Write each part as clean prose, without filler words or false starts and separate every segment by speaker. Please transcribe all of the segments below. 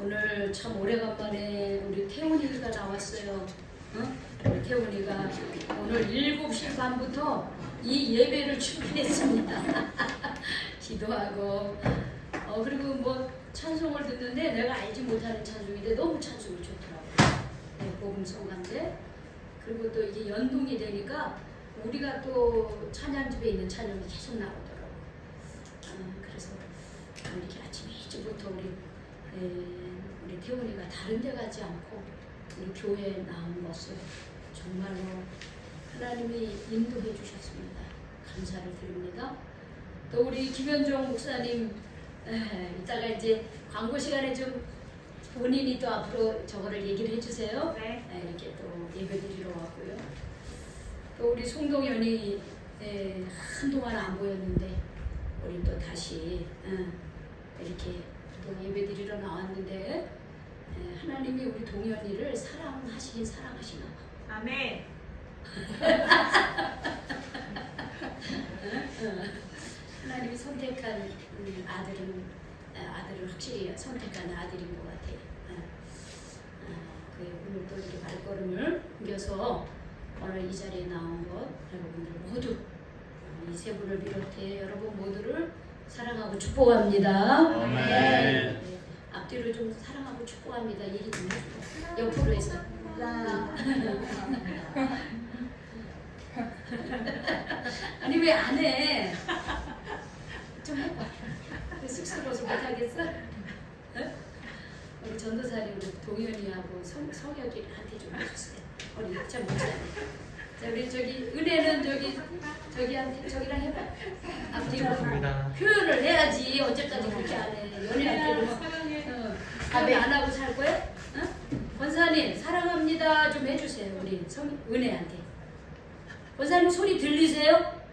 Speaker 1: 오늘 참 오래간만에 우리 태훈이가 나왔어요. 응? 우리 태훈이가 오늘 7시 반부터 이 예배를 준비했습니다. 기도하고 그리고 뭐 찬송을 듣는데 내가 알지 못하는 찬송인데 너무 찬송이 좋더라고요. 네, 복음성가인데 그리고 또 이게 연동이 되니까 우리가 또 찬양집에 있는 찬양이 계속 나오더라고요. 그래서 이렇게 아침 일찍부터 우리 태훈이가 다른 데 가지 않고 우리 교회에 나온 것을 정말로 하나님이 인도해 주셨습니다. 감사를 드립니다. 또 우리 김현종 목사님 이따가 이제 광고 시간에 좀 본인이 또 앞으로 저거를 얘기를 해주세요.
Speaker 2: 네.
Speaker 1: 이렇게 또 예배드리러 왔고요. 또 우리 송동현이 한동안 안 보였는데 우리 또 다시 이렇게 또 예배드리러 나왔는데 하나님이 우리 동현이를 사랑하시긴 사랑하시나 봐.
Speaker 2: 아멘.
Speaker 1: 하나님이 선택한 아들을 확실히 선택한 아들인 것 같아요. 오늘 또 이렇게 발걸음을 옮겨서 오늘 이 자리에 나온 것 여러분들 모두 이 세 분을 비롯해 여러분 모두를 사랑하고 축복합니다.
Speaker 3: 아멘.
Speaker 1: 앞뒤로 좀 사랑하고 축복합니다. 얘기 좀 해주세요. 옆으로 해서. 아니 왜 안 해? 좀 해봐. 쑥스러워서 못하겠어? 우리 전도사님 우리 동현이하고 성혁이한테 좀 해주세요. 우리 참 못하네. 자 우리 저기 은혜는 저기한테 저기랑 해봐. 앞뒤로 표현을 해야지. 어제까지 그렇게 안 해. 연애한테 답이 안 하고 살 거야? 권사님 사랑합니다 좀 해주세요. 우리 은혜한테. 권사님 소리 들리세요?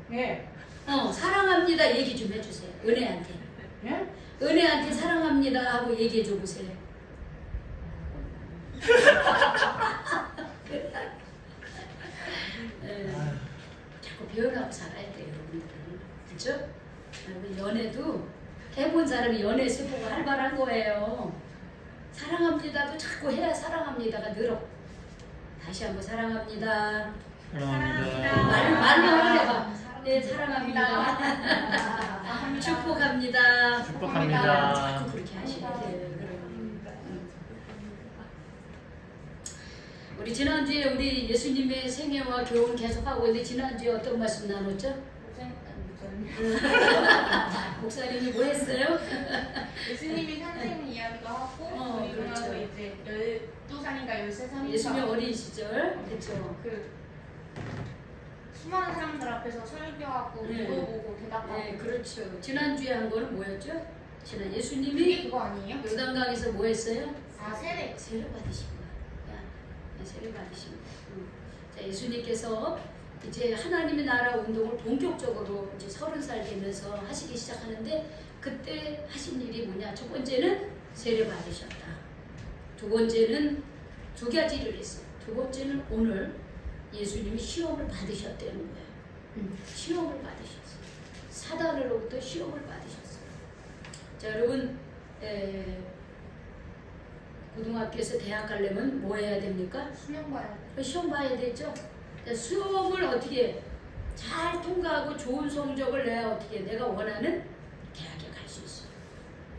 Speaker 2: 네.
Speaker 1: 사랑합니다 얘기 좀 해주세요. 은혜한테.
Speaker 2: 네?
Speaker 1: 은혜한테 사랑합니다 하고 얘기해 줘 보세요. 자꾸 배워가고 살아야 돼요, 여러분들은. 그렇죠? 연애도 해본 사람이 연애 세포가 활발한 거예요. 사랑합니다도 자꾸 해야 사랑합니다가 늘어. 다시 한번 사랑합니다.
Speaker 3: 사랑합니다.
Speaker 1: 말로 한번 해봐. 네, 사랑합니다. 축복합니다.
Speaker 3: 축복합니다.
Speaker 1: 자꾸 그렇게 하셔야 돼요. 우리 지난주에 우리 예수님의 생애와 교훈 계속하고 있는데 지난주에 어떤 말씀 나눴죠? 목사님이 뭐 했어요?
Speaker 2: 예수님이 탄생 이야기도 하고 그리고 나서
Speaker 1: 그렇죠.
Speaker 2: 이제 12살인가 13살인가
Speaker 1: 예수님 어린 시절 그렇죠.
Speaker 2: 그 수많은 사람들 앞에서 설교하고 물어보고 대답하고
Speaker 1: 네, 그렇죠. 지난주에 한 거는 뭐였죠? 지난
Speaker 2: 그게
Speaker 1: 예수님이
Speaker 2: 그거 아니에요?
Speaker 1: 요단강에서 뭐 했어요?
Speaker 2: 세례
Speaker 1: 받으신 거야. 세례 받으신 거야. 자, 예수님께서 이제 하나님의 나라 운동을 본격적으로 이제 30살 되면서 하시기 시작하는데 그때 하신 일이 뭐냐? 첫 번째는 세례 받으셨다. 두 번째는 두 가지를 했어요. 두 번째는 오늘 예수님이 시험을 받으셨다는 거예요. 시험을 받으셨어요. 사단으로부터 시험을 받으셨어요. 자, 여러분 고등학교에서 대학 가려면 뭐 해야 됩니까?
Speaker 2: 수능 봐야 돼.
Speaker 1: 시험 봐야 되죠. 수험을 어떻게 잘 통과하고 좋은 성적을 내야 어떻게 내가 원하는 대학에 갈 수 있어요.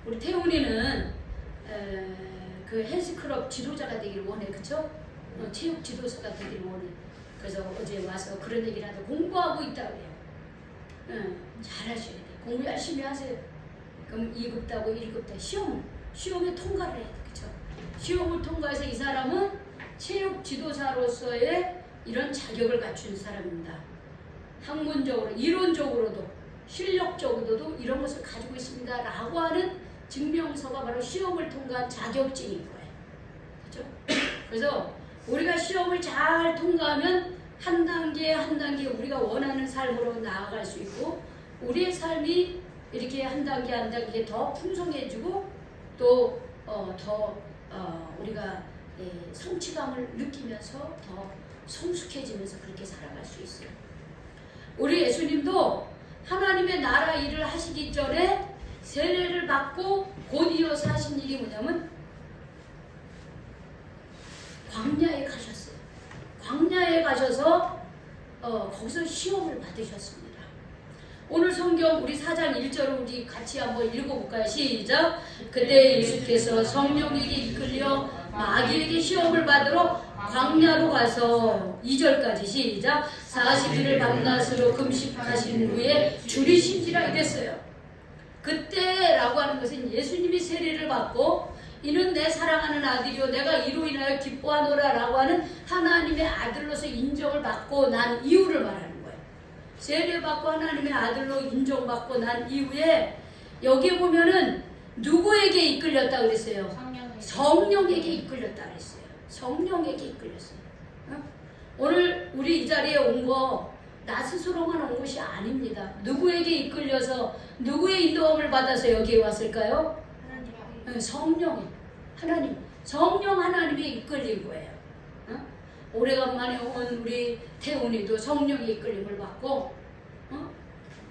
Speaker 1: 우리 태훈이는 그 헬스클럽 지도자가 되기를 원해, 그렇죠? 체육 지도사가 되기를 원해. 그래서 어제 와서 그런 얘기를 하다 공부하고 있다고 해요. 잘하셔야 돼. 공부 열심히 하세요. 그럼 2급 따고 1급 따고 시험에 통과를 해야 돼, 그렇죠? 시험을 통과해서 이 사람은 체육 지도사로서의 이런 자격을 갖춘 사람입니다. 학문적으로, 이론적으로도, 실력적으로도 이런 것을 가지고 있습니다. 라고 하는 증명서가 바로 시험을 통과한 자격증인 거예요. 그렇죠? 그래서 우리가 시험을 잘 통과하면 한 단계 한 단계 우리가 원하는 삶으로 나아갈 수 있고 우리의 삶이 이렇게 한 단계 한 단계 더 풍성해지고 또 더 우리가 성취감을 느끼면서 더 성숙해지면서 그렇게 살아갈 수 있어요. 우리 예수님도 하나님의 나라 일을 하시기 전에 세례를 받고 곧 이어서 하신 일이 뭐냐면 광야에 가셨어요. 광야에 가셔서 거기서 시험을 받으셨습니다. 오늘 성경 우리 4장 1절을 우리 같이 한번 읽어볼까요? 시작! 그때 예수께서 성령에게 이끌려 마귀에게 시험을 받으러 광야로 가서 2절까지 시작! 40일을 밤낮으로 금식하신 후에 줄이신지라 이랬어요. 그때라고 하는 것은 예수님이 세례를 받고 이는 내 사랑하는 아들이요 내가 이로 인하여 기뻐하노라 라고 하는 하나님의 아들로서 인정을 받고 난 이유를 말하는 거예요. 세례받고 하나님의 아들로 인정받고 난 이후에 여기에 보면은 누구에게 이끌렸다 그랬어요? 성령에게 이끌렸다 그랬어요. 성령에게 이끌렸어요. 오늘 우리 이 자리에 온 거 나 스스로만 온 것이 아닙니다. 누구에게 이끌려서 누구의 인도함을 받아서 여기에 왔을까요? 성령 하나님, 성령 하나님에 이끌린 거예요. 오래간만에 온 우리 태훈이도 성령의 이끌림을 받고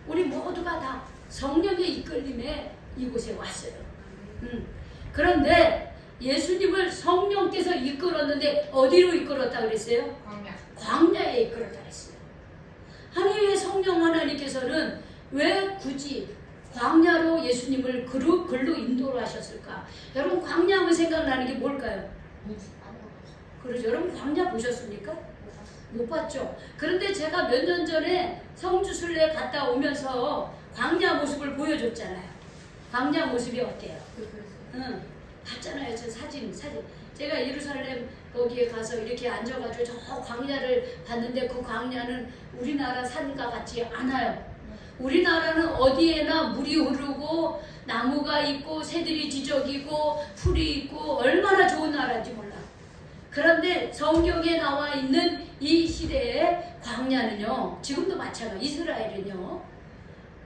Speaker 1: 우리 모두가 다 성령의 이끌림에 이곳에 왔어요. 그런데 예수님을 성령께서 이끌었는데 어디로 이끌었다 그랬어요? 광야에 이끌었다 그랬어요. 아니 왜 성령 하나님께서는 왜 굳이 광야로 예수님을 글로 인도를 하셨을까? 여러분 광야 하면 생각나는 게 뭘까요? 그러죠. 여러분 광야 보셨습니까? 못 봤죠. 그런데 제가 몇 년 전에 성주순례 갔다 오면서 광야 모습을 보여줬잖아요. 광야 모습이 어때요? 봤잖아요. 저 사진. 제가 예루살렘 거기에 가서 이렇게 앉아가지고 저 광야를 봤는데 그 광야는 우리나라 산과 같지 않아요. 우리나라는 어디에나 물이 흐르고 나무가 있고 새들이 지저귀고 풀이 있고 얼마나 좋은 나라인지 몰라. 그런데 성경에 나와 있는 이 시대의 광야는요, 지금도 마찬가지. 이스라엘은요,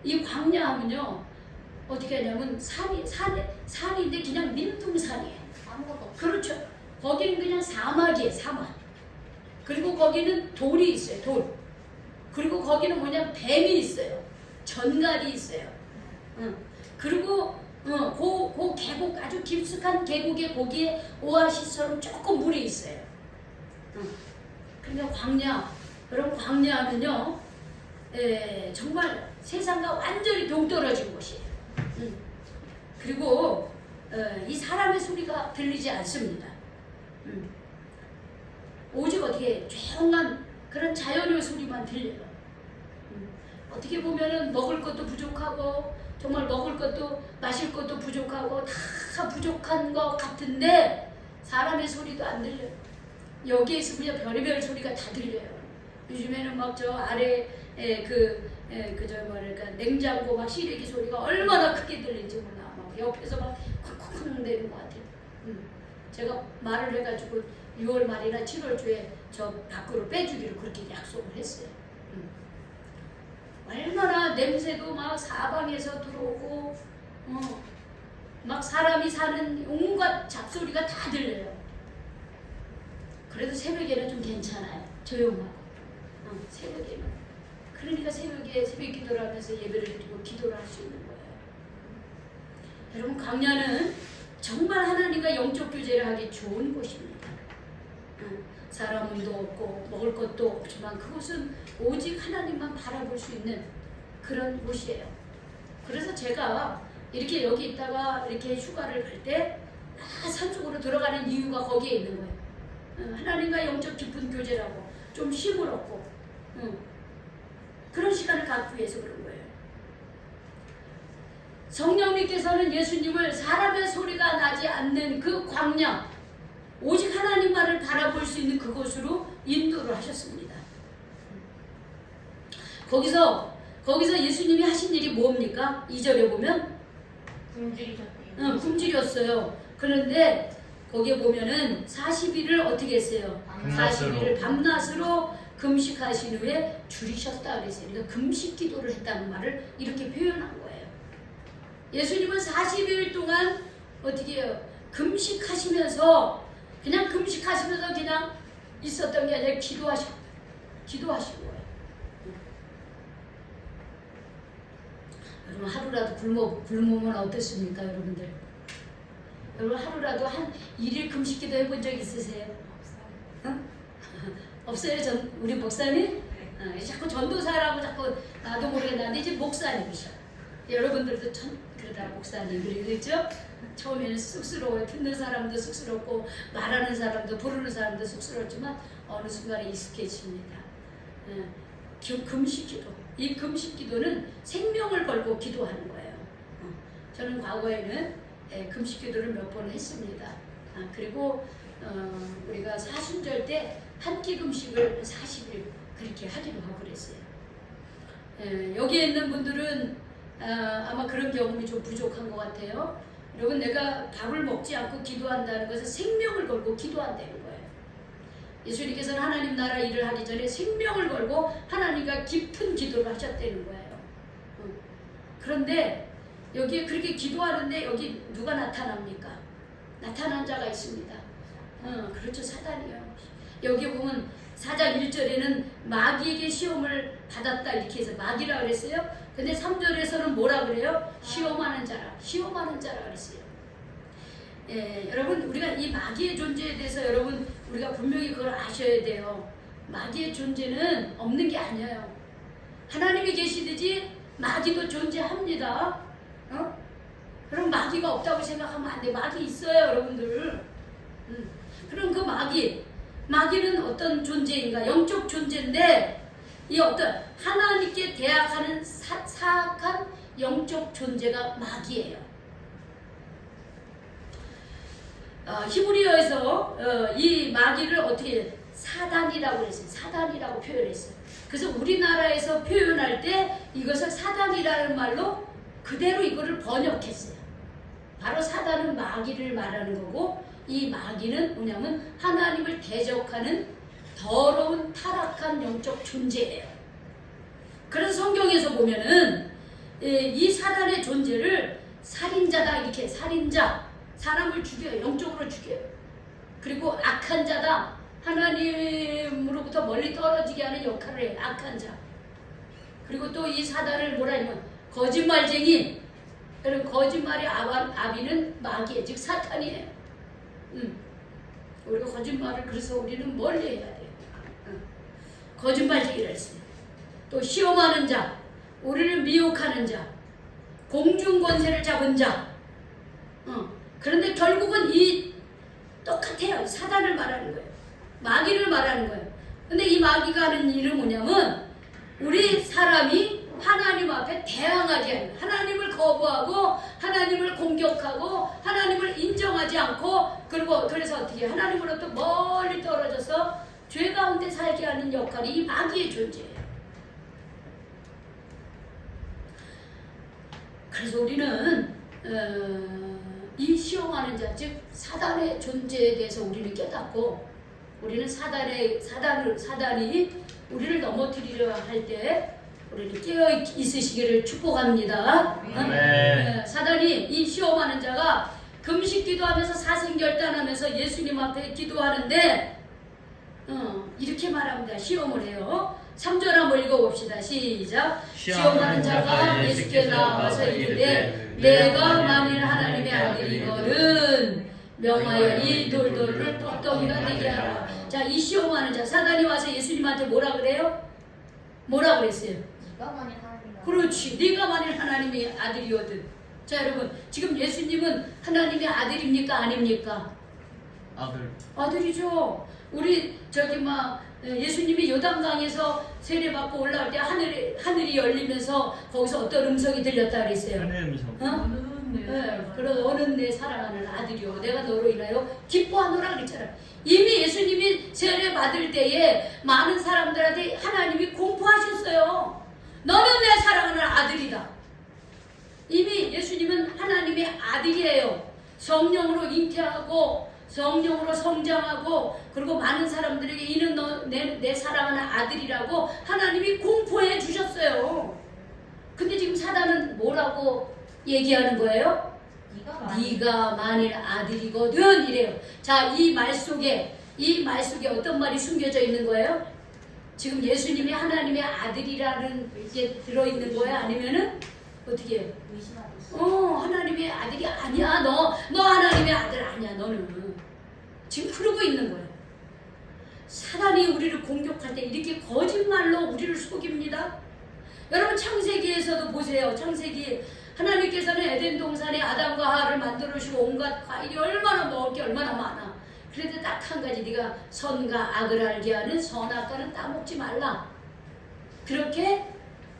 Speaker 1: 이 광야하면요 어떻게 하냐면 산인데 그냥 민둥산이에요.
Speaker 2: 아무것도 없어.
Speaker 1: 그렇죠. 거기는 그냥 사막이에요. 사막. 그리고 거기는 돌이 있어요. 돌. 그리고 거기는 뭐냐 뱀이 있어요. 전갈이 있어요. 그리고 그 계곡 아주 깊숙한 계곡에 거기에 오아시스처럼 조금 물이 있어요. 그러니까 광야, 여러분 광야하면요 정말 세상과 완전히 동떨어진 곳이에요. 그리고 이 사람의 소리가 들리지 않습니다. 오직 어떻게 조용한 그런 자연의 소리만 들려요. 어떻게 보면은 먹을 것도 부족하고 정말 먹을 것도 마실 것도 부족하고 다 부족한 것 같은데 사람의 소리도 안 들려요. 여기에 있으면 별의별 소리가 다 들려요. 요즘에는 막 저 아래 그저 뭐랄까 냉장고 막 시래기 소리가 얼마나 크게 들리는지 몰라. 막 옆에서 막 쿵쿵쿵 대는 것 같아요. 제가 말을 해가지고 6월 말이나 7월 초에 저 밖으로 빼주기로 그렇게 약속을 했어요. 얼마나 냄새도 막 사방에서 들어오고 막 사람이 사는 온갖 잡소리가 다 들려요. 그래도 새벽에는 좀 괜찮아요. 조용하고 새벽에는. 그러니까 새벽에 새벽 기도를 하면서 예배를 드리고 기도를 할 수 있는 거예요. 여러분 광야는 정말 하나님과 영적 교제를 하기 좋은 곳입니다. 사람도 없고 먹을 것도 없지만 그곳은 오직 하나님만 바라볼 수 있는 그런 곳이에요. 그래서 제가 이렇게 여기 있다가 이렇게 휴가를 갈 때 산속으로 들어가는 이유가 거기에 있는 거예요. 하나님과 영적 깊은 교제라고 좀 쉼을 얻고 그런 시간을 갖기 위해서 그런 거예요. 성령님께서는 예수님을 사람의 소리가 나지 않는 그 광야, 오직 하나님만을 바라볼 수 있는 그곳으로 인도를 하셨습니다. 거기서 예수님이 하신 일이 뭡니까? 2절에 보면 굶주렸어요. 그런데 거기에 보면은 40일을 어떻게 했어요? 40일을 밤낮으로 금식하신 후에 줄이셨다 그랬어요. 그러니까 금식 기도를 했다는 말을 이렇게 표현한 거예요. 예수님은 40일 동안 어떻게 해요? 금식하시면서 그냥 있었던 게 아니라 기도하신 거예요. 여러분 하루라도 굶으면 어떻습니까, 여러분들? 여러분 하루라도 한 1일 금식기도 해본 적 있으세요? 어? 없어요? 우리 목사님? 자꾸 전도사라고 자꾸 나도 모르게 나는데 이제 목사님이셔. 여러분들도 그러다 목사님 그러죠? 처음에는 쑥스러워요. 듣는 사람도 쑥스럽고 말하는 사람도 부르는 사람도 쑥스럽지만 어느 순간에 익숙해집니다. 금식기도. 이 금식기도는 생명을 걸고 기도하는 거예요. 저는 과거에는 금식기도를 몇 번 했습니다. 그리고 우리가 사순절 때 한 끼 금식을 40일 그렇게 하기도 하고 그랬어요. 여기에 있는 분들은 아마 그런 경험이 좀 부족한 것 같아요. 여러분, 내가 밥을 먹지 않고 기도한다는 것은 생명을 걸고 기도한다는 거예요. 예수님께서는 하나님 나라 일을 하기 전에 생명을 걸고 하나님과 깊은 기도를 하셨다는 거예요. 그런데 여기에 그렇게 기도하는데 여기 누가 나타납니까? 나타난 자가 있습니다. 그렇죠. 사단이요. 여기 보면 4장 1절에는 마귀에게 시험을 받았다 이렇게 해서 마귀라 그랬어요. 근데 3절에서는 뭐라 그래요? 시험하는 자라. 시험하는 자라 그랬어요. 여러분, 우리가 이 마귀의 존재에 대해서 여러분 우리가 분명히 그걸 아셔야 돼요. 마귀의 존재는 없는 게 아니에요. 하나님이 계시듯이 마귀도 존재합니다. 그럼 마귀가 없다고 생각하면 안 돼. 마귀 있어요, 여러분들. 그럼 그 마귀는 어떤 존재인가? 영적 존재인데 이 어떤 하나님께 대항하는 사악한 영적 존재가 마귀예요. 히브리어에서 이 마귀를 어떻게 사단이라고 했어요. 사단이라고 표현했어요. 그래서 우리나라에서 표현할 때 이것을 사단이라는 말로 그대로 이거를 번역했어요. 바로 사단은 마귀를 말하는 거고 이 마귀는 뭐냐면 하나님을 대적하는 더러운 타락한 영적 존재예요. 그래서 성경에서 보면은 이 사단의 존재를 살인자다 이렇게 살인자 사람을 죽여요. 영적으로 죽여요. 그리고 악한 자다. 하나님으로부터 멀리 떨어지게 하는 역할을 해요. 악한 자. 그리고 또 이 사단을 뭐라 하냐면 거짓말쟁이. 여러분 거짓말의 아비는 마귀예요. 즉 사탄이에요. 우리가 거짓말을 그래서 우리는 멀리 해야 돼요. 거짓말쟁이라 했어요. 또 시험하는 자, 우리를 미혹하는 자, 공중 권세를 잡은 자. 그런데 결국은 이 똑같아요. 사단을 말하는 거예요. 마귀를 말하는 거예요. 근데 이 마귀가 하는 일은 뭐냐면 우리 사람이 하나님 앞에 대항하지 않는, 하나님을 거부하고 하나님을 공격하고 하나님을 인정하지 않고 그리고 그래서 어떻게 하나님으로부터 멀리 떨어져서 죄 가운데 살게 하는 역할이 이 마귀의 존재예요. 그래서 우리는 이 시험하는 자, 즉 사단의 존재에 대해서 우리는 깨닫고 우리는 사단이 우리를 넘어뜨리려 할 때 우리는 깨어 있으시기를 축복합니다. 사단이 이 시험하는 자가 금식 기도하면서 사생결단하면서 예수님 앞에 기도하는데 이렇게 말합니다. 시험을 해요. 3절 한번 읽어봅시다. 시작. 시험하는 자가 예수께 나와서 이르되 내가 만일 하나님의 아들이거든 명하여 이 돌들을 떡덩이가 되게 하라. 자, 이 시험하는 자 사단이 와서 예수님한테 뭐라 그래요? 뭐라 그랬어요?
Speaker 2: 네가 만일 하나님의
Speaker 1: 그렇지. 네가 만일 하나님의 아들이거든. 자, 여러분 지금 예수님은 하나님의 아들입니까? 아닙니까? 아들이죠. 우리 예수님이 요단강에서 세례받고 올라올 때 하늘이 열리면서 거기서 어떤 음성이 들렸다 그랬어요. 그런 어느 내 사랑하는 아들이요 내가 너로 인하여 기뻐하노라 그랬잖아요. 이미 예수님이 세례받을 때에 많은 사람들한테 하나님이 공포하셨어요. 너는 내 사랑하는 아들이다. 이미 예수님은 하나님의 아들이에요. 성령으로 잉태하고 성령으로 성장하고 그리고 많은 사람들에게 이는 내 사랑하는 아들이라고 하나님이 공포해 주셨어요. 근데 지금 사단은 뭐라고 얘기하는 거예요? 네가 만일 아들이거든 이래요. 자, 이 말 속에 어떤 말이 숨겨져 있는 거예요? 지금 예수님이 하나님의 아들이라는 게 들어있는 거예요? 아니면은 어떻게
Speaker 2: 의심하겠어.
Speaker 1: 하나님의 아들이 아니야. 너 하나님의 아들 아니야. 너는 지금 그러고 있는 거야. 사단이 우리를 공격할 때 이렇게 거짓말로 우리를 속입니다. 여러분 창세기에서도 보세요. 창세기 하나님께서는 에덴 동산에 아담과 하와를 만들어주시고 온갖 과일이 얼마나 먹을 게 얼마나 많아. 그런데 딱 한 가지, 네가 선과 악을 알게 하는 선악과는 따먹지 말라. 그렇게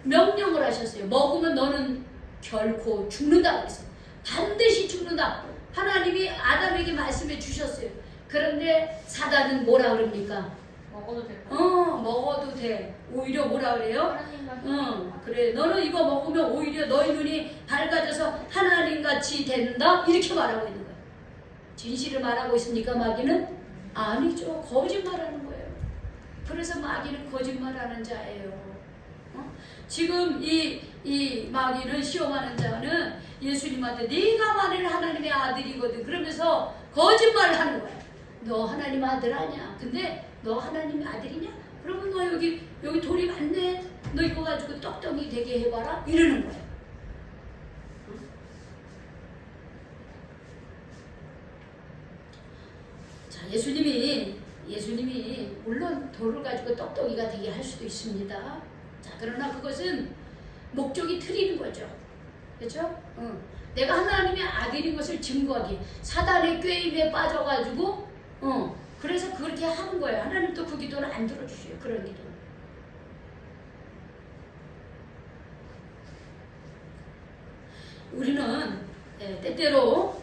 Speaker 1: 명령을 하셨어요. 먹으면 너는 결코 죽는다 그랬어요. 반드시 죽는다. 하나님이 아담에게 말씀해 주셨어요. 그런데 사단은 뭐라 그럽니까?
Speaker 2: 먹어도 될까?
Speaker 1: 먹어도 돼. 오히려 뭐라 그래요? 그래. 너는 이거 먹으면 오히려 너희 눈이 밝아져서 하나님같이 된다. 이렇게 말하고 있는 거예요. 진실을 말하고 있습니까, 마귀는? 아니죠. 거짓말하는 거예요. 그래서 마귀는 거짓말하는 자예요. 지금 이 마귀는 시험하는 자는 예수님한테 네가 만일 하나님의 아들이거든 그러면서 거짓말을 하는 거야. 너 하나님 아들 아니야. 근데 너 하나님의 아들이냐? 그러면 너 여기 돌이 많네. 너 이거 가지고 떡덩이 되게 해봐라. 이러는 거야. 자, 예수님이 물론 돌을 가지고 떡덩이가 되게 할 수도 있습니다. 자, 그러나 그것은 목적이 틀리는 거죠. 그렇죠? 내가 하나님의 아들인 것을 증거하기. 사단의 꾀임에 빠져가지고 그래서 그렇게 하는 거예요. 하나님도 그 기도를 안 들어주셔요. 그런 기도. 우리는 때때로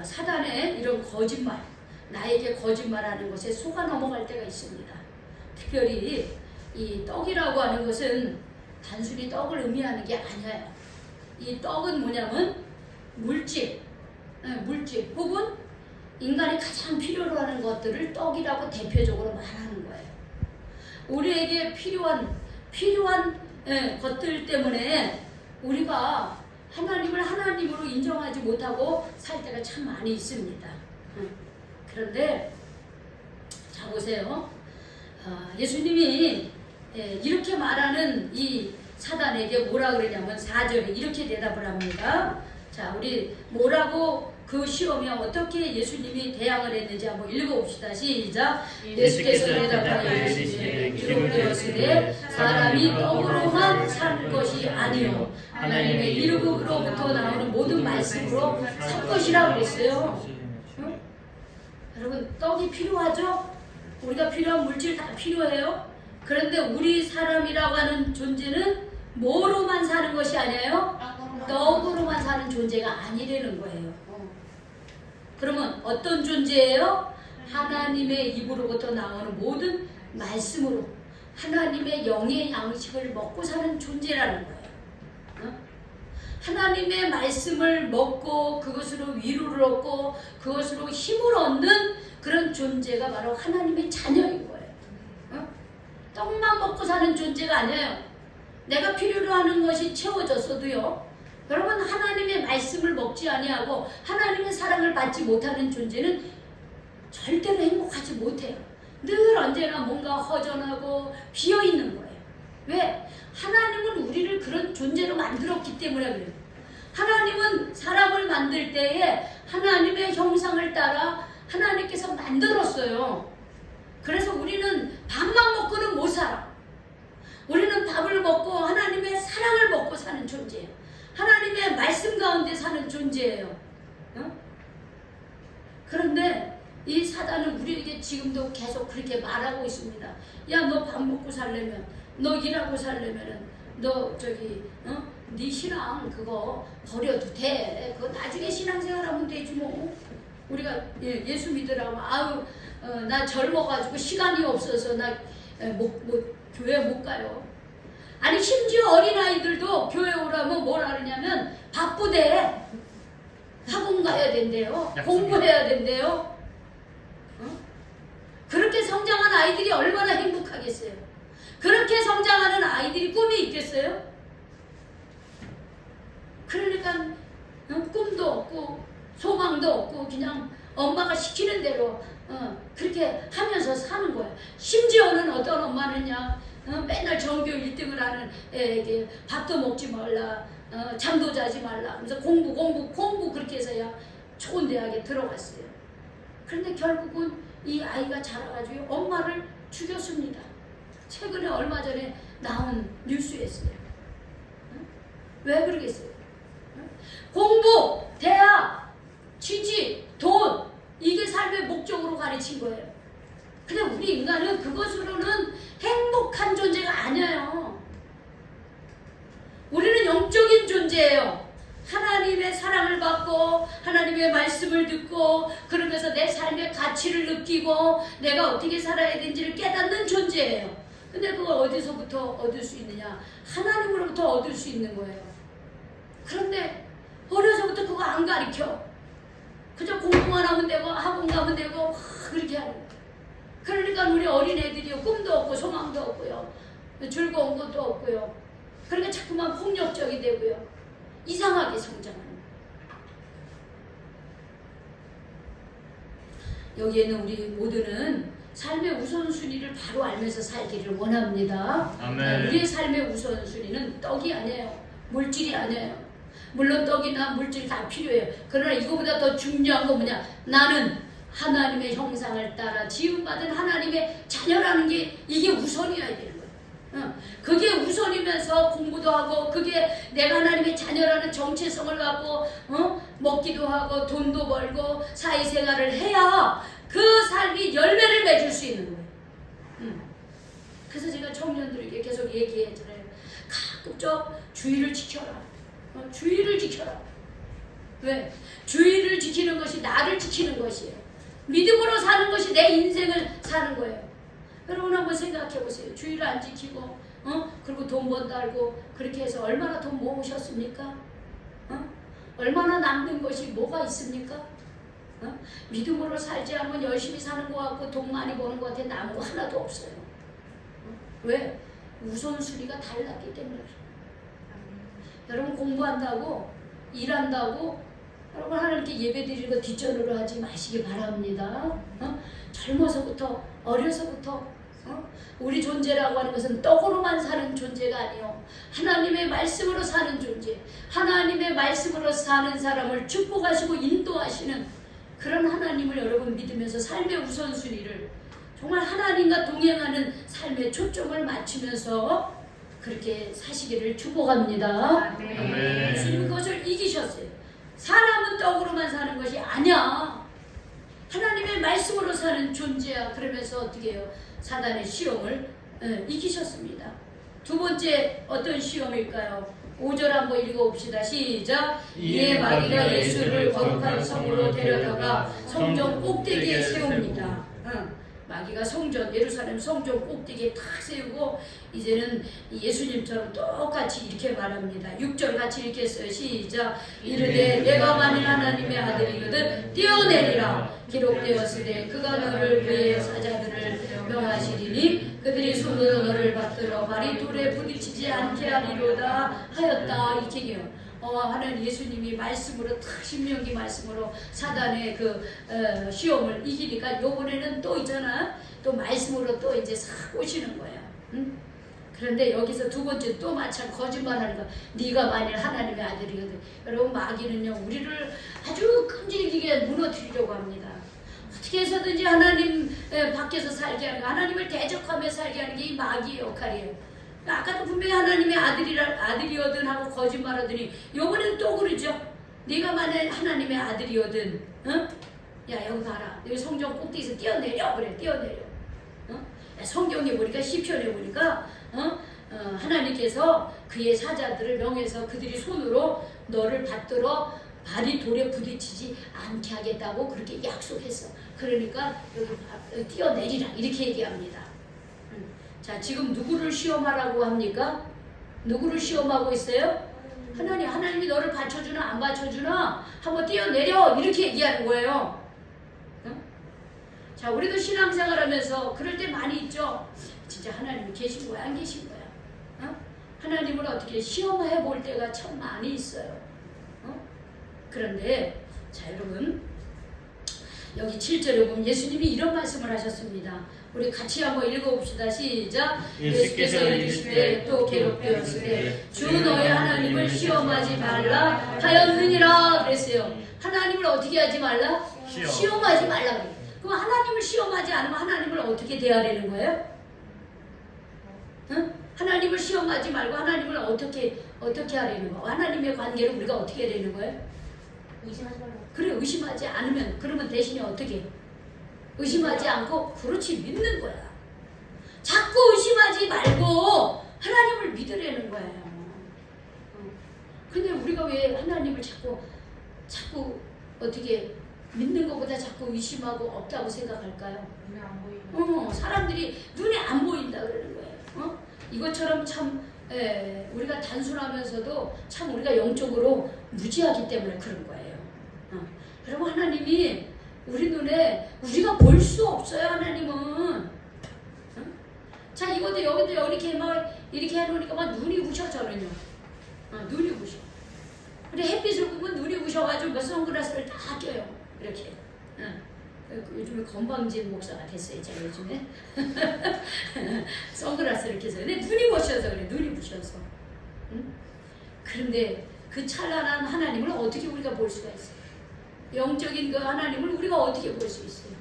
Speaker 1: 사단의 이런 거짓말, 나에게 거짓말하는 것에 속아 넘어갈 때가 있습니다. 특별히 이 떡이라고 하는 것은 단순히 떡을 의미하는 게 아니에요. 이 떡은 뭐냐면 물질 혹은 인간이 가장 필요로 하는 것들을 떡이라고 대표적으로 말하는 거예요. 우리에게 필요한 것들 때문에 우리가 하나님을 하나님으로 인정하지 못하고 살 때가 참 많이 있습니다. 그런데 자 보세요. 예수님이 이렇게 말하는 이 사단에게 뭐라 그러냐면 4절에 이렇게 대답을 합니다. 자, 우리 뭐라고 그 시험에 어떻게 예수님이 대항을 했는지 한번 읽어봅시다. 시작. 예수께서 대답하여 이르시되 기록되었으되 사람이 떡으로만 산 것이 아니요 하나님의 이름으로부터 나오는 모든 말씀으로 산 것이라고 그랬어요. 여러분 떡이 필요하죠? 우리가 필요한 물질 다 필요해요. 그런데 우리 사람이라고 하는 존재는 뭐로만 사는 것이 아니에요? 떡으로만 사는 존재가 아니라는 거예요. 그러면 어떤 존재예요? 하나님의 입으로부터 나오는 모든 말씀으로 하나님의 영의 양식을 먹고 사는 존재라는 거예요. 하나님의 말씀을 먹고 그것으로 위로를 얻고 그것으로 힘을 얻는 그런 존재가 바로 하나님의 자녀인 거예요. 떡만 먹고 사는 존재가 아니에요. 내가 필요로 하는 것이 채워졌어도요. 여러분 하나님의 말씀을 먹지 아니하고 하나님의 사랑을 받지 못하는 존재는 절대로 행복하지 못해요. 늘 언제나 뭔가 허전하고 비어있는 거예요. 왜? 하나님은 우리를 그런 존재로 만들었기 때문에 그래요. 하나님은 사람을 만들 때에 하나님의 형상을 따라 하나님께서 만들었어요. 그래서 우리는 밥만 먹고는 못 살아. 우리는 밥을 먹고 하나님의 사랑을 먹고 사는 존재예요. 하나님의 말씀 가운데 사는 존재예요. 그런데 이 사단은 우리에게 지금도 계속 그렇게 말하고 있습니다. 야, 너 밥 먹고 살려면, 너 일하고 살려면은, 너 네 신앙 그거 버려도 돼. 그거 나중에 신앙생활하면 되지 뭐. 우리가 예수 믿으라고 나 젊어가지고 시간이 없어서 나 교회 못 가요. 아니 심지어 어린아이들도 교회 오라면 뭐라 그러냐면 바쁘대. 학원 가야 된대요. 공부해야 된대요. 그렇게 성장한 아이들이 얼마나 행복하겠어요. 그렇게 성장하는 아이들이 꿈이 있겠어요? 그러니까 꿈도 없고 소망도 없고 그냥 엄마가 시키는 대로 그렇게 하면서 사는 거예요. 심지어는 어떤 엄마는요 맨날 전교 1등을 하는 애에게 밥도 먹지 말라, 잠도 자지 말라. 그래서 공부 그렇게 해서야 좋은 대학에 들어갔어요. 그런데 결국은 이 아이가 자라가지고 엄마를 죽였습니다. 최근에 얼마 전에 나온 뉴스였어요. 왜 그러겠어요? 공부, 대학, 취직, 돈 이게 삶의 목적으로 가르친 거예요. 근데 우리 인간은 그것으로는 행복한 존재가 아니에요. 우리는 영적인 존재예요. 하나님의 사랑을 받고 하나님의 말씀을 듣고 그러면서 내 삶의 가치를 느끼고 내가 어떻게 살아야 되는지를 깨닫는 존재예요. 근데 그걸 어디서부터 얻을 수 있느냐? 하나님으로부터 얻을 수 있는 거예요. 그런데 어려서부터 그거 안 가르쳐. 그저 공부만 하면 되고 학원 가면 되고 그렇게 하는 거예요. 그러니까 우리 어린애들이요 꿈도 없고 소망도 없고요 즐거운 것도 없고요. 그러니까 자꾸만 폭력적이 되고요 이상하게 성장하는 거예요. 여기에는 우리 모두는 삶의 우선순위를 바로 알면서 살기를 원합니다.
Speaker 3: 아멘.
Speaker 1: 우리의 삶의 우선순위는 떡이 아니에요. 물질이 아니에요. 물론 떡이나 물질 다 필요해요. 그러나 이거보다 더 중요한 건 뭐냐? 나는 하나님의 형상을 따라 지음받은 하나님의 자녀라는 게 이게 우선이어야 되는 거예요. 그게 우선이면서 공부도 하고 그게 내가 하나님의 자녀라는 정체성을 갖고 먹기도 하고 돈도 벌고 사회생활을 해야 그 삶이 열매를 맺을 수 있는 거예요. 그래서 제가 청년들에게 계속 얘기해드려요. 가급적 주의를 지켜라. 주의를 지켜라. 왜? 주의를 지키는 것이 나를 지키는 것이에요. 믿음으로 사는 것이 내 인생을 사는 거예요. 여러분 한번 생각해 보세요. 주의를 안 지키고 그리고 돈 번다 알고 그렇게 해서 얼마나 돈 모으셨습니까? 얼마나 남는 것이 뭐가 있습니까? 믿음으로 살지 않으면 열심히 사는 것 같고 돈 많이 버는 것 같아 남은 거 하나도 없어요. 왜? 우선순위가 달랐기 때문에 그래요. 여러분 공부한다고 일한다고 여러분 하나님께 예배드리는 거 뒷전으로 하지 마시기 바랍니다. 젊어서부터 어려서부터 우리 존재라고 하는 것은 떡으로만 사는 존재가 아니요 하나님의 말씀으로 사는 존재, 하나님의 말씀으로 사는 사람을 축복하시고 인도하시는 그런 하나님을 여러분 믿으면서 삶의 우선순위를 정말 하나님과 동행하는 삶의 초점을 맞추면서 그렇게 사시기를 축복합니다. 예수님은 그것을 이기셨어요. 사람은 떡으로만 사는 것이 아니야. 하나님의 말씀으로 사는 존재야. 그러면서 어떻게 해요? 사단의 시험을 이기셨습니다. 두 번째 어떤 시험일까요? 5절 한번 읽어봅시다. 시작. 이에 마귀가 예수를 거룩한 성으로 데려다가 성전 꼭대기에 세웁니다. 마귀가 성전, 예루살렘 성전 꼭대기에 탁 세우고 이제는 예수님처럼 똑같이 이렇게 말합니다. 6절 같이 읽겠어요. 시작. 이르되 내가 만일 하나님의 아들이거든 뛰어내리라. 기록되었으되 그가 너를 그의 사자들을 명하시리니 그들이 손으로 너를 받들어 발이 돌에 부딪히지 않게 하리로다 하였다. 이렇게 얘기해요. 하는 예수님이 말씀으로 탁 신명기 말씀으로 사단의 그 시험을 이기니까 요번에는 또 있잖아. 또 말씀으로 또 이제 싹 오시는 거야. 그런데 여기서 두 번째 또 마찬 거짓말하는 거. 네가 만일 하나님의 아들이거든. 여러분 마귀는요 우리를 아주 끈질기게 무너뜨리려고 합니다. 어떻게 해서든지 하나님 밖에서 살게 하는 거, 하나님을 대적하며 살게 하는 게 이 마귀의 역할이에요. 아까도 분명히 하나님의 아들이거든 하고 거짓말하더니 요번엔 또 그러죠. 네가 만약 하나님의 아들이거든 야 여기 봐라. 여기 성전 꼭대기에서 뛰어내려. 그래 뛰어내려. 성경에 보니까 시편에 보니까 하나님께서 그의 사자들을 명해서 그들이 손으로 너를 받들어 발이 돌에 부딪히지 않게 하겠다고 그렇게 약속했어. 그러니까 여기 뛰어내리라 이렇게 얘기합니다. 자, 지금 누구를 시험하라고 합니까? 누구를 시험하고 있어요? 하나님이 너를 받쳐주나 안 받쳐주나 한번 뛰어내려 이렇게 얘기하는 거예요. 자, 우리도 신앙생활 하면서 그럴 때 많이 있죠. 진짜 하나님이 계신 거야 안 계신 거야? 하나님을 어떻게 시험해 볼 때가 참 많이 있어요. 그런데 자 여러분 여기 7절에 보면 예수님이 이런 말씀을 하셨습니다. 우리 같이 한번 읽어봅시다. 시작. 예수께서 이르시되 또 괴롭되었으되 주 너의 하나님을 시험하지 말라 하였느니라 그랬어요. 하나님을 어떻게 하지 말라? 시험하지 말라 그래요. 그럼 하나님을 시험하지 않으면 하나님을 어떻게 대하려는 거예요? 응? 하나님을 시험하지 말고 하나님을 어떻게 하려는 거야? 하나님의 관계를 우리가 어떻게 해야 되는 거예요?
Speaker 2: 의심하지 말라고.
Speaker 1: 그래, 의심하지 않으면 그러면 대신에 어떻게? 의심하지 않고 그렇지 믿는 거야. 자꾸 의심하지 말고 하나님을 믿으려는 거예요. 근데 우리가 왜 하나님을 자꾸 어떻게 믿는 것보다 자꾸 의심하고 없다고 생각할까요?
Speaker 2: 눈에 안 보이는.
Speaker 1: 사람들이 눈에 안 보인다 그러는 거예요. 이것처럼 참 우리가 단순하면서도 참 우리가 영적으로 무지하기 때문에 그런 거예요. 여러분 하나님이 우리 눈에 우리가 볼 수 없어요. 하나님은. 자 이것도 여기도 이렇게 막 이렇게 해놓으니까 막 눈이 부셔 저는요. 눈이 부셔. 근데 햇빛을 보면 눈이 부셔가지고 그 선글라스를 다 껴요. 이렇게. 요즘에 건방진 목사가 됐어요. 제가 요즘에 선글라스를 껴서. 근데 눈이 부셔서 그래. 눈이 부셔서. 그런데 그 찬란한 하나님을 어떻게 우리가 볼 수가 있어요? 영적인 그 하나님을 우리가 어떻게 볼 수 있어요?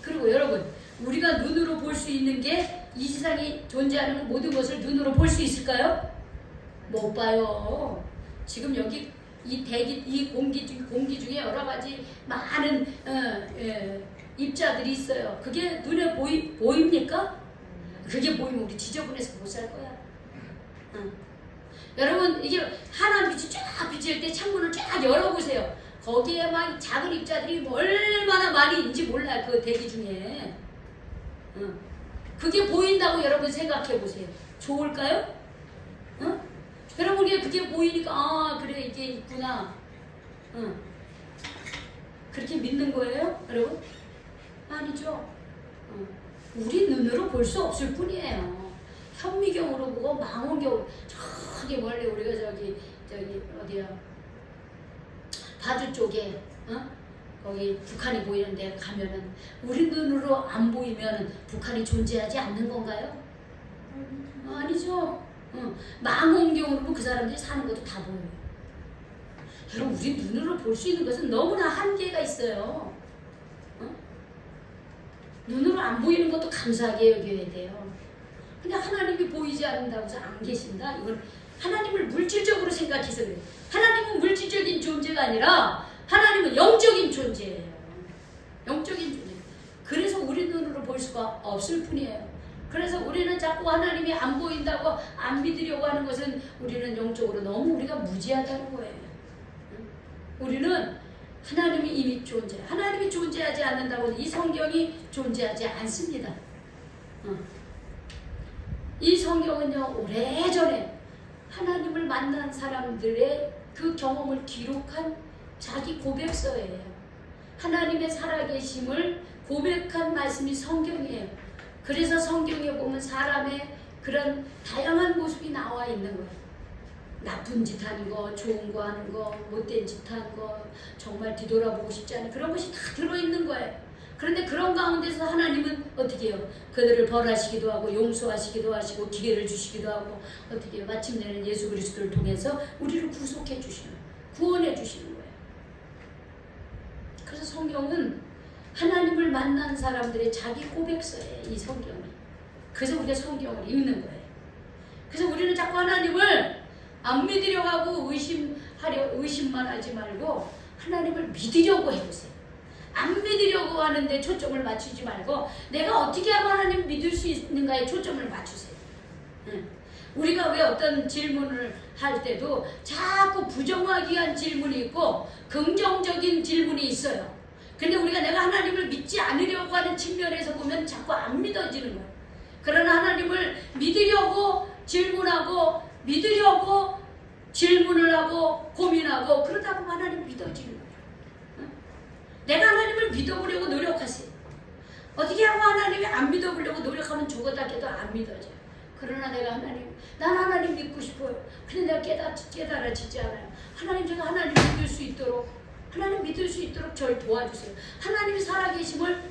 Speaker 1: 그리고 여러분 우리가 눈으로 볼 수 있는 게 이 세상에 존재하는 모든 것을 눈으로 볼 수 있을까요? 못 봐요. 지금 여기 이 공기 중에 여러 가지 많은 입자들이 있어요. 그게 눈에 보입니까? 그게 보이면 우리 지저분해서 못 살 거야. 여러분 이게 하나 빛이 쫙 비칠 때 창문을 쫙 열어보세요. 거기에 막 작은 입자들이 얼마나 많이 있는지 몰라요. 그 대기 중에. 그게 보인다고 여러분 생각해 보세요. 좋을까요? 여러분이 그게 보이니까 그래 이게 있구나. 그렇게 믿는 거예요? 여러분? 아니죠. 우리 눈으로 볼 수 없을 뿐이에요. 현미경으로 보고 망원경으로 저기 멀리 우리가 저기 어디야 바주 쪽에 거기 북한이 보이는데 가면은 우리 눈으로 안 보이면 북한이 존재하지 않는 건가요? 아니죠. 망원경으로 보면 그 사람들이 사는 것도 다 보여요. 여러분 우리 눈으로 볼 수 있는 것은 너무나 한계가 있어요. 눈으로 안 보이는 것도 감사하게 여겨야 돼요. 근데 하나님이 보이지 않는다고 해서 안 계신다? 이건 하나님을 물질적으로 생각해서 그래요. 하나님은 물질적인 존재가 아니라 하나님은 영적인 존재예요. 영적인 존재. 그래서 우리 눈으로 볼 수가 없을 뿐이에요. 그래서 우리는 자꾸 하나님이 안 보인다고 안 믿으려고 하는 것은 우리는 영적으로 너무 우리가 무지하다는 거예요. 우리는 하나님이 이미 하나님이 존재하지 않는다고 이 성경이 존재하지 않습니다. 이 성경은요 오래전에 하나님을 만난 사람들의 그 경험을 기록한 자기 고백서예요. 하나님의 살아계심을 고백한 말씀이 성경이에요. 그래서 성경에 보면 사람의 그런 다양한 모습이 나와 있는 거예요. 나쁜 짓 하는 거, 좋은 거 하는 거, 못된 짓 하는 거, 정말 뒤돌아보고 싶지 않은 그런 것이 다 들어있는 거예요. 그런데 그런 가운데서 하나님은 어떻게 해요? 그들을 벌하시기도 하고 용서하시기도 하시고 기회를 주시기도 하고 어떻게 해요? 마침내는 예수 그리스도를 통해서 우리를 구속해 주시는 구원해 주시는 거예요. 그래서 성경은 하나님을 만난 사람들의 자기 고백서예요. 이 성경이. 그래서 우리가 성경을 읽는 거예요. 그래서 우리는 자꾸 하나님을 안 믿으려고 하고 의심만 하지 말고 하나님을 믿으려고 해보세요. 안 믿으려고 하는데 초점을 맞추지 말고 내가 어떻게 하면 하나님 믿을 수 있는가에 초점을 맞추세요. 우리가 왜 어떤 질문을 할 때도 자꾸 부정하기 위한 질문이 있고 긍정적인 질문이 있어요. 근데 우리가 내가 하나님을 믿지 않으려고 하는 측면에서 보면 자꾸 안 믿어지는 거예요. 그러나 하나님을 믿으려고 질문하고 믿으려고 질문을 하고 고민하고 그러다 보면 하나님 믿어지는 거예요. 내가 하나님을 믿어보려고 노력하세요. 어떻게 하면 하나님이 안 믿어보려고 노력하면 죽어다 깨도 안 믿어져요. 그러나 내가 난 하나님 믿고 싶어요. 근데 내가 깨달아지지 않아요. 하나님 제가 하나님 믿을 수 있도록 하나님 믿을 수 있도록 저를 도와주세요. 하나님이 살아계심을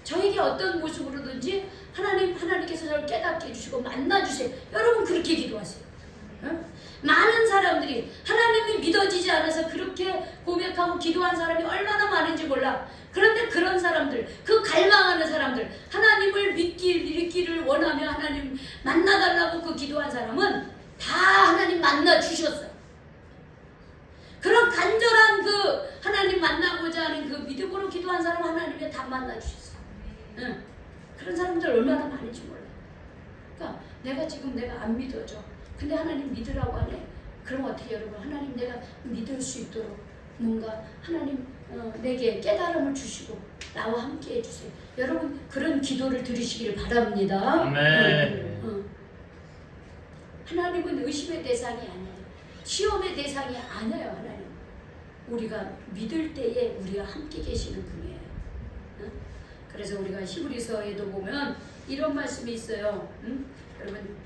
Speaker 1: 저에게 어떤 모습으로든지 하나님께서 저를 깨닫게 해주시고 만나주세요. 여러분 그렇게 기도하세요. 응? 많은 사람들이 하나님이 믿어지지 않아서 그렇게 고백하고 기도한 사람이 얼마나 많은지 몰라. 그런데 그런 사람들, 그 갈망하는 사람들, 하나님을 믿기를 원하며 하나님 만나달라고 그 기도한 사람은 다 하나님 만나주셨어요. 그런 간절한 그 하나님 만나고자 하는 그 믿음으로 기도한 사람 하나님이 다 만나주셨어요. 응. 그런 사람들 얼마나 많은지 몰라요. 그러니까 내가 안 믿어져. 근데 하나님 믿으라고 하네. 그럼 어떻게 여러분 하나님 내가 믿을 수 있도록 뭔가 하나님 내게 깨달음을 주시고 나와 함께 해주세요. 여러분 그런 기도를 드리시길 바랍니다.
Speaker 3: 아멘.
Speaker 1: 하나님은 의심의 대상이 아니에요. 시험의 대상이 아니에요. 하나님 우리가 믿을 때에 우리가 함께 계시는 분이에요. 그래서 우리가 히브리서에도 보면 이런 말씀이 있어요. 여러분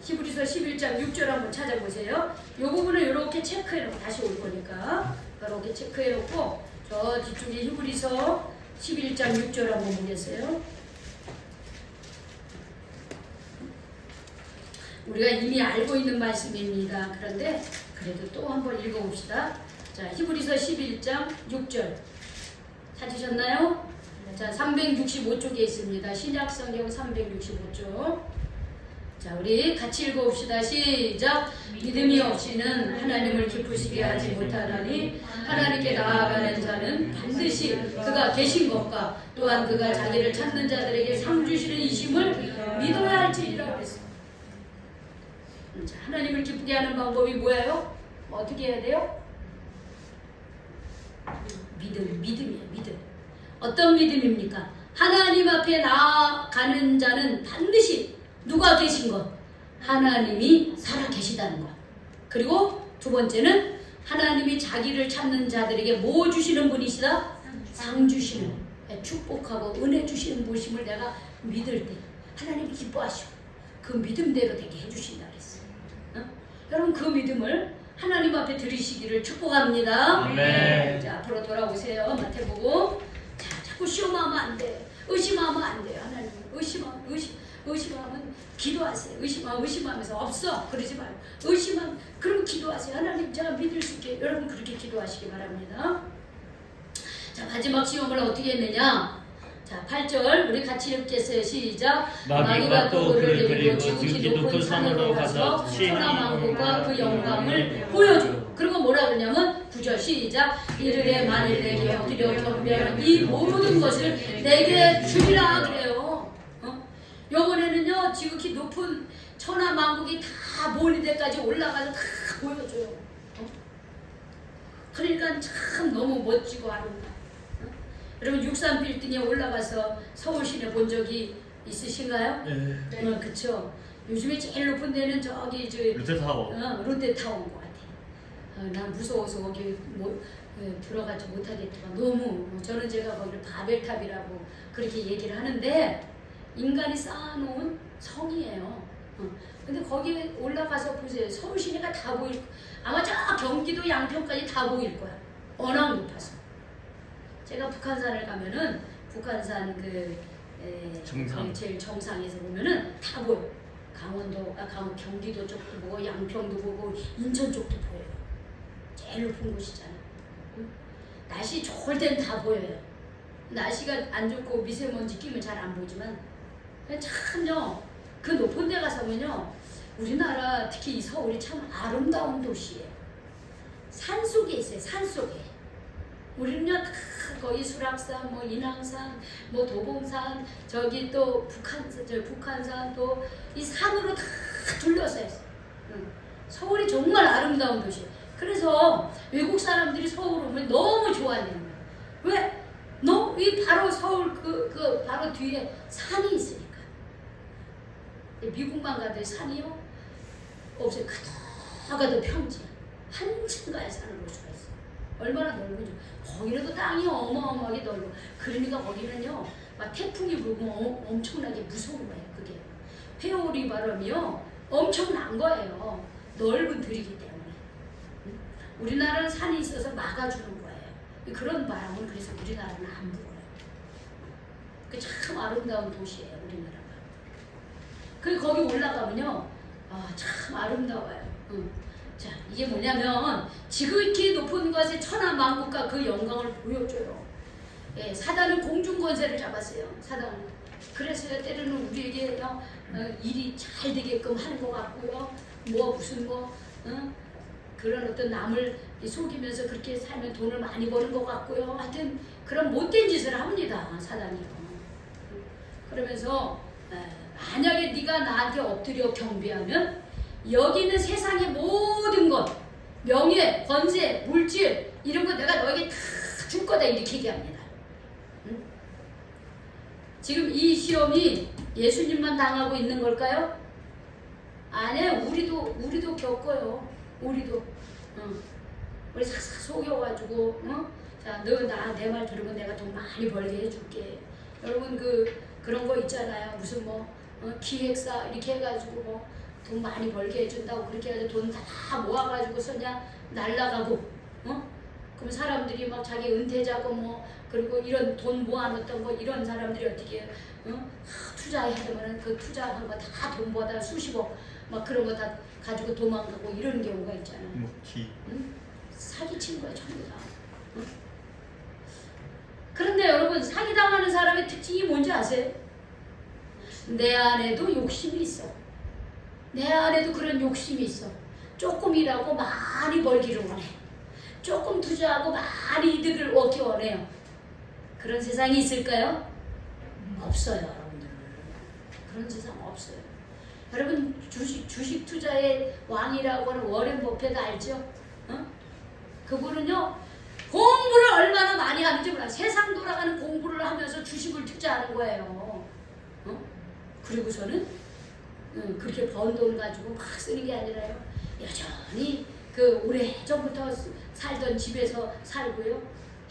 Speaker 1: 히브리서 11장 6절 한번 찾아보세요. 이 부분을 이렇게 체크해놓고 다시 올 거니까 이렇게 체크해놓고 저 뒤쪽에 히브리서 11장 6절 한번 보겠어요. 우리가 이미 알고 있는 말씀입니다. 그런데 그래도 또 한번 읽어봅시다. 자, 히브리서 11장 6절 찾으셨나요? 자, 365쪽에 있습니다. 신약성경 365쪽. 자, 우리 같이 읽어봅시다. 시작. 믿음이 없이는 하나님을 기쁘시게 하지 못하나니 하나님께 나아가는 자는 반드시 그가 계신 것과 또한 그가 자기를 찾는 자들에게 상 주시는 이심을 믿어야 할지니라 그랬어요. 자, 하나님을 기쁘게 하는 방법이 뭐예요? 어떻게 해야 돼요? 믿음이에요. 믿음. 어떤 믿음입니까? 하나님 앞에 나아가는 자는 반드시 누가 계신 것? 하나님이 살아계시다는 것. 그리고 두 번째는 하나님이 자기를 찾는 자들에게 뭐 주시는 분이시다? 상 주시는, 축복하고 은혜 주시는 분이심을 내가 믿을 때 하나님이 기뻐하시고 그 믿음대로 되게 해주신다 그랬어요. 여러분 그 믿음을 하나님 앞에 드리시기를 축복합니다.
Speaker 3: 아멘.
Speaker 1: 자, 앞으로 돌아오세요. 마태복음. 자, 자꾸 시험하면 안 돼요. 의심하면 안 돼요. 하나님 의심하면 기도하세요. 의심하면서 없어 그러지 말고 의심하면 그럼 기도하세요. 하나님 제가 믿을 수 있게 여러분 그렇게 기도하시기 바랍니다. 자, 마지막 시험을 어떻게 했느냐? 자, 8절 우리 같이 읽겠어요. 시작.
Speaker 3: 마귀가 또 그를 데리고 지극히 높은 산으로 가서
Speaker 1: 천하만국과 그 영광을 보여줘. 그리고 뭐라 그러냐면 9절 시작. 이르되 만일 내게 엎드려 경배하는 이 모든 것을 내게 주리라 그래요. 요번에는요 지극히 높은 천하만국이 다 모일 때까지 올라가서 다 보여줘요. 그러니까 참 너무 멋지고 아름다워. 여러분 63빌딩에 올라가서 서울 시내 본 적이 있으신가요?
Speaker 3: 네.
Speaker 1: 그쵸. 요즘에 제일 높은 데는 저기
Speaker 3: 롯데타워.
Speaker 1: 롯데타워인 것 같아요. 난 무서워서 거기 들어가지 못하겠지만 너무 저는 제가 거기를 바벨탑이라고 그렇게 얘기를 하는데 인간이 쌓아놓은 성이에요. 근데 거기에 올라가서 보세요. 서울 시내가 다 보일 아마 저 경기도 양평까지 다 보일 거야. 워낙 높아서. 제가 북한산을 가면은 북한산
Speaker 3: 정상.
Speaker 1: 제일 정상에서 보면은 다 보여. 경기도 쪽도 보고 양평도 보고 인천 쪽도 보여요. 제일 높은 곳이잖아. 날씨 좋을 땐 다 보여요. 날씨가 안 좋고 미세먼지 끼면 잘 안 보지만 참요 그 높은 데 가서면요 우리나라 특히 이 서울이 참 아름다운 도시예요. 산 속에 있어요. 산 속에. 우리는요 다 거기 수락산, 뭐 인왕산, 뭐 도봉산, 저기 또 북한산 또 이 산으로 다 둘러싸여 있어요. 서울이 정말 아름다운 도시예요. 그래서 외국 사람들이 서울 오면 너무 좋아하는 거예요. 왜? 이 바로 서울 바로 뒤에 산이 있으니까. 미국만 가도 산이요 없어요. 가도 평지야. 한층가의 산을 볼 수가 있어요. 얼마나 넓은지. 거기라도 땅이 어마어마하게 넓어. 그러니까 거기는요 막 태풍이 불고 엄청나게 무서운 거예요. 그게 회오리 바람이요 엄청난 거예요. 넓은 들이기 때문에. 우리나라는 산이 있어서 막아주는 거예요. 그런 바람은 그래서 우리나라는 안 불어요. 그 참 아름다운 도시예요, 우리나라가. 그 거기 올라가면요, 참 아름다워요. 자, 이게 뭐냐면 지극히 높은 곳에 천하만국과 그 영광을 보여줘요. 예, 사단은 공중 권세를 잡았어요. 사단은. 그래서 때로는 우리에게 일이 잘 되게끔 하는 것 같고요. 무슨 그런 어떤 남을 속이면서 그렇게 살면 돈을 많이 버는 것 같고요. 하여튼 그런 못된 짓을 합니다, 사단이요. 그러면서 만약에 네가 나한테 엎드려 경배하면 여기 있는 세상의 모든 것, 명예, 권세, 물질 이런 거 내가 너에게 다 줄 거다 이렇게 얘기합니다. 응? 지금 이 시험이 예수님만 당하고 있는 걸까요? 아니에요. 우리도 겪어요. 우리도. 우리 싹싹 속여가지고, 자, 너 내 말 들으면 내가 돈 많이 벌게 해줄게. 여러분 그런 거 있잖아요. 무슨 기획사 이렇게 해가지고 돈 많이 벌게 해준다고 그렇게 해가지고 돈 다 모아가지고 그냥 날라가고, 그럼 사람들이 막 자기 은퇴자금 그리고 이런 돈 모아놓던 거 이런 사람들이 어떻게 투자해야 되면 그 투자한 거 다 돈 벌다 수십억 막 그런 거 다 가지고 도망가고 이런 경우가 있잖아요. 사기친 거야 전부 다. 그런데 여러분 사기당하는 사람의 특징이 뭔지 아세요? 내 안에도 욕심이 있어. 내 안에도 그런 욕심이 있어. 조금 일하고 많이 벌기를 원해. 조금 투자하고 많이 이득을 얻기 원해요. 그런 세상이 있을까요? 없어요, 여러분들. 그런 세상 없어요. 여러분 주식 투자의 왕이라고 하는 워렌 버핏 알죠? 그분은요 공부를 얼마나 많이 하는지 몰라. 세상 돌아가는 공부를 하면서 주식을 투자하는 거예요. 그리고서는 그렇게 번 돈 가지고 막 쓰는 게 아니라요. 여전히 오래전부터 살던 집에서 살고요.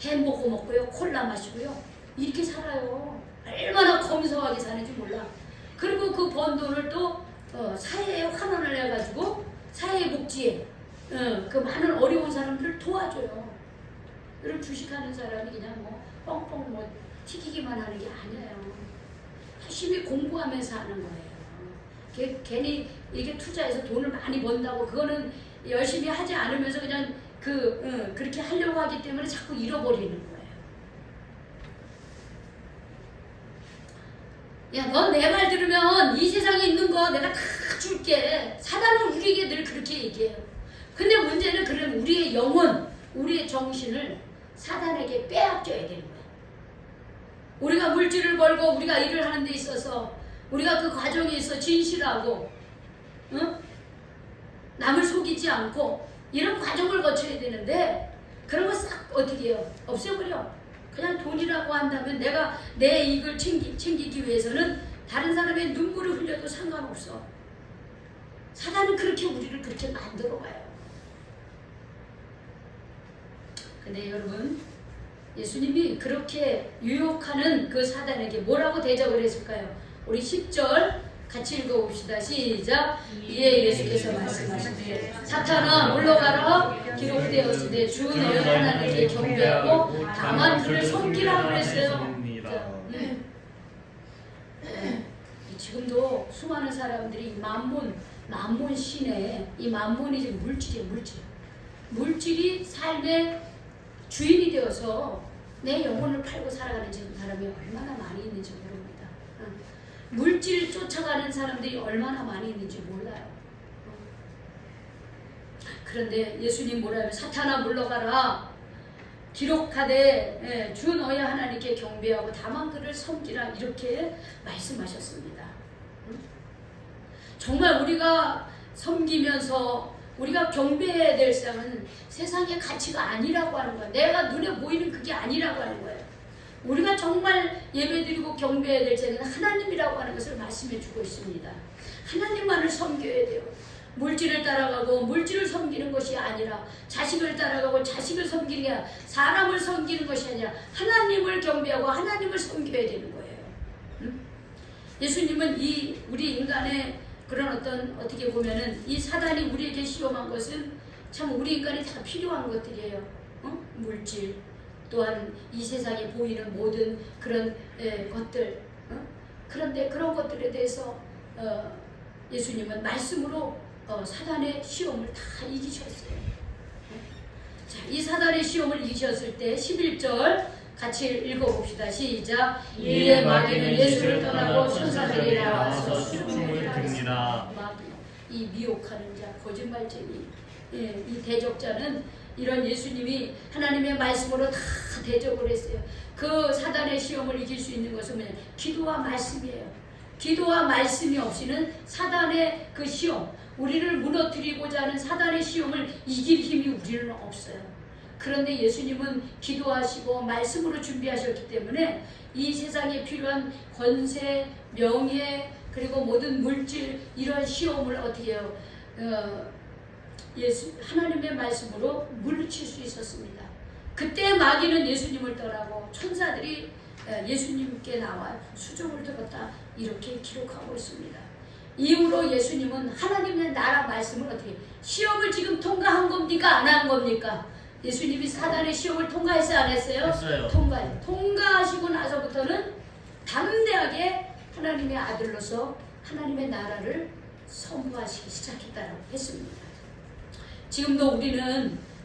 Speaker 1: 햄버거 먹고요. 콜라 마시고요. 이렇게 살아요. 얼마나 검소하게 사는지 몰라. 그리고 그 번 돈을 또 사회에 환원을 해가지고 사회복지에 그 많은 어려운 사람들을 도와줘요. 이런 주식하는 사람이 그냥 뻥뻥 튀기기만 하는 게 아니에요. 열심히 공부하면서 하는 거예요. 괜히 이게 투자해서 돈을 많이 번다고 그거는 열심히 하지 않으면서 그냥 그렇게 하려고 하기 때문에 자꾸 잃어버리는 거예요. 야, 넌 내 말 들으면 이 세상에 있는 거 내가 다 줄게. 사단은 우리에게 늘 그렇게 얘기해요. 근데 문제는 그런 우리의 영혼, 우리의 정신을 사단에게 빼앗겨야 되는 거예요. 우리가 물질을 벌고 우리가 일을 하는 데 있어서 우리가 그 과정에 있어 진실하고 남을 속이지 않고 이런 과정을 거쳐야 되는데 그런 거 싹 어떻게 해요? 없애버려. 그냥 돈이라고 한다면 내가 내 이익을 챙기기 위해서는 다른 사람의 눈물을 흘려도 상관없어. 사단은 그렇게 우리를 그렇게 만들어가요. 근데 여러분 예수님이 그렇게 유혹하는 그 사단에게 뭐라고 대적을 했을까요? 우리 10절 같이 읽어봅시다. 시작. 이에 예수께서 말씀하시되 사탄아 물러가라. 기록되었으되 주 너희 하나님께 경배하고 다만 그를 섬기라 그랬어요. 지금도 수많은 사람들이 만몬 신에 이 만몬이 지금 물질이에요. 물질이 삶의 주인이 되어서 내 영혼을 팔고 살아가는 지금 사람이 얼마나 많이 있는지 모릅니다. 물질을 쫓아가는 사람들이 얼마나 많이 있는지 몰라요. 그런데 예수님 뭐라 하면 사탄아 물러가라. 기록하되 주 너희 하나님께 경배하고 다만 그를 섬기라 이렇게 말씀하셨습니다. 정말 우리가 섬기면서 우리가 경배해야 될 상은 세상의 가치가 아니라고 하는 거야. 내가 눈에 보이는 그게 아니라고 하는 거예요. 우리가 정말 예배드리고 경배해야 될 자는 하나님이라고 하는 것을 말씀해 주고 있습니다. 하나님만을 섬겨야 돼요. 물질을 따라가고 물질을 섬기는 것이 아니라 자식을 따라가고 자식을 섬기는 게 아니라 사람을 섬기는 것이 아니라 하나님을 경배하고 하나님을 섬겨야 되는 거예요. 예수님은 우리 인간의 그런 어떻게 보면은 이 사단이 우리에게 시험한 것은 참 우리 인간이 다 필요한 것들이에요. 물질, 또한 이 세상에 보이는 모든 그런 것들, 그런데 그런 것들에 대해서 예수님은 말씀으로 사단의 시험을 다 이기셨어요. 자, 이 사단의 시험을 이기셨을 때 11절 같이 읽어봅시다. 시작.
Speaker 3: 이에 마귀는 예수를 떠나고 천사들이 나와서 수중을 듭니다.
Speaker 1: 마귀, 이 미혹하는 자, 거짓말쟁이, 이 대적자는 이런 예수님이 하나님의 말씀으로 다 대적을 했어요. 그 사단의 시험을 이길 수 있는 것은 뭐냐? 기도와 말씀이에요. 기도와 말씀이 없이는 사단의 그 시험, 우리를 무너뜨리고자 하는 사단의 시험을 이길 힘이 우리는 없어요. 그런데 예수님은 기도하시고 말씀으로 준비하셨기 때문에 이 세상에 필요한 권세, 명예, 그리고 모든 물질, 이런 시험을 어떻게 해요? 하나님의 말씀으로 물리칠 수 있었습니다. 그때 마귀는 예수님을 떠나고 천사들이 예수님께 나와 수종을 들었다, 이렇게 기록하고 있습니다. 이후로 예수님은 하나님의 나라 말씀을 어떻게, 시험을 지금 통과한 겁니까? 안 한 겁니까? 예수님이 사단의 시험을 통과했어요? 안 했어요?
Speaker 3: 했어요.
Speaker 1: 통과하시고 나서부터는 담대하게 하나님의 아들로서 하나님의 나라를 선포하시기 시작했다고 했습니다. 지금도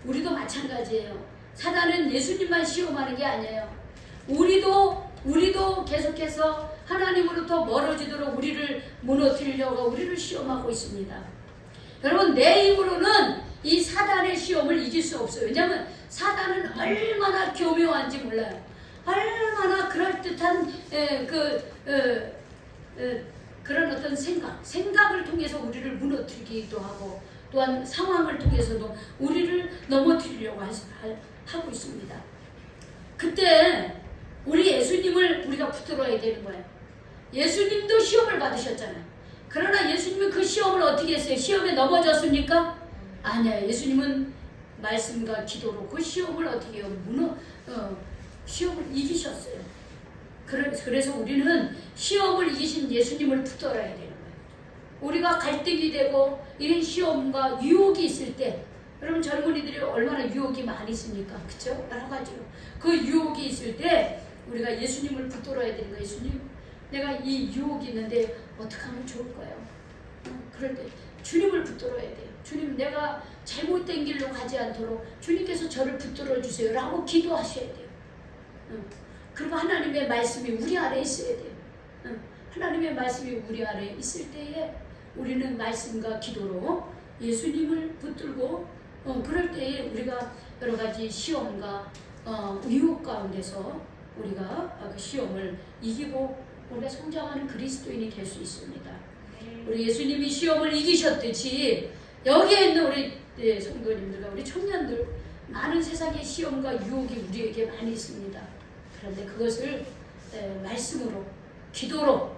Speaker 1: 우리도 마찬가지예요. 사단은 예수님만 시험하는 게 아니에요. 우리도 계속해서 하나님으로부터 멀어지도록 우리를 무너뜨리려고 우리를 시험하고 있습니다. 여러분, 내 힘으로는 이 사단의 시험을 이길 수 없어요. 왜냐하면 사단은 얼마나 교묘한지 몰라요. 얼마나 그럴듯한 그런 어떤 생각을 통해서 우리를 무너뜨리기도 하고, 또한 상황을 통해서도 우리를 넘어뜨리려고 하고 있습니다. 그때 우리 예수님을 우리가 붙들어야 되는 거예요. 예수님도 시험을 받으셨잖아요. 그러나 예수님은 그 시험을 어떻게 했어요? 시험에 넘어졌습니까? 아니에요. 예수님은 말씀과 기도로 그 시험을 어떻게 해요? 시험을 이기셨어요. 그래서 우리는 시험을 이기신 예수님을 붙들어야 되는 거예요. 우리가 갈등이 되고 이런 시험과 유혹이 있을 때, 여러분 젊은이들이 얼마나 유혹이 많이 있습니까? 그렇죠? 여러 가지로. 그 유혹이 있을 때 우리가 예수님을 붙들어야 되는 거예요. 예수님, 내가 이 유혹이 있는데 어떻게 하면 좋을까요? 그럴 때 주님을 붙들어야 돼요. 주님, 내가 잘못된 길로 가지 않도록 주님께서 저를 붙들어 주세요 라고 기도하셔야 돼요. 그리고 하나님의 말씀이 우리 안에 있어야 돼요. 하나님의 말씀이 우리 안에 있을 때에 우리는 말씀과 기도로 예수님을 붙들고, 그럴 때에 우리가 여러 가지 시험과 유혹 가운데서 우리가 그 시험을 이기고 우리가 성장하는 그리스도인이 될 수 있습니다. 우리 예수님이 시험을 이기셨듯이 여기에 있는 우리 성도님들과 우리 청년들, 많은 세상의 시험과 유혹이 우리에게 많이 있습니다. 그런데 그것을 말씀으로, 기도로,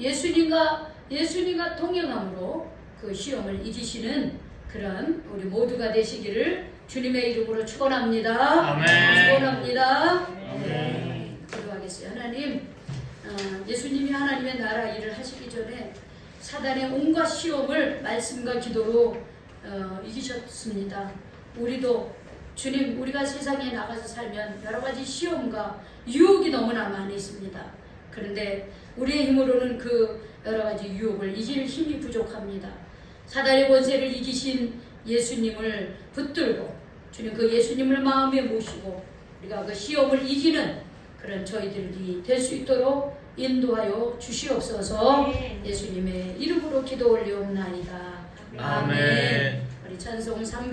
Speaker 1: 예수님과 동행함으로 그 시험을 이기시는 그런 우리 모두가 되시기를 주님의 이름으로 축원합니다.
Speaker 3: 아멘.
Speaker 1: 축원합니다.
Speaker 3: 아멘.
Speaker 1: 기도하겠어요. 하나님, 예수님이 하나님의 나라 일을 하시기 전에 사단의 온갖 시험을 말씀과 기도로 이기셨습니다. 우리도 주님, 우리가 세상에 나가서 살면 여러 가지 시험과 유혹이 너무나 많이 있습니다. 그런데 우리의 힘으로는 그 여러 가지 유혹을 이길 힘이 부족합니다. 사단의 권세를 이기신 예수님을 붙들고, 주님 그 예수님을 마음에 모시고 우리가 그 시험을 이기는 그런 저희들이 될 수 있도록 인도하여 주시옵소서. 예수님의 이름으로 기도 올리옵나이다.
Speaker 3: 아멘.
Speaker 1: 우리 찬송 300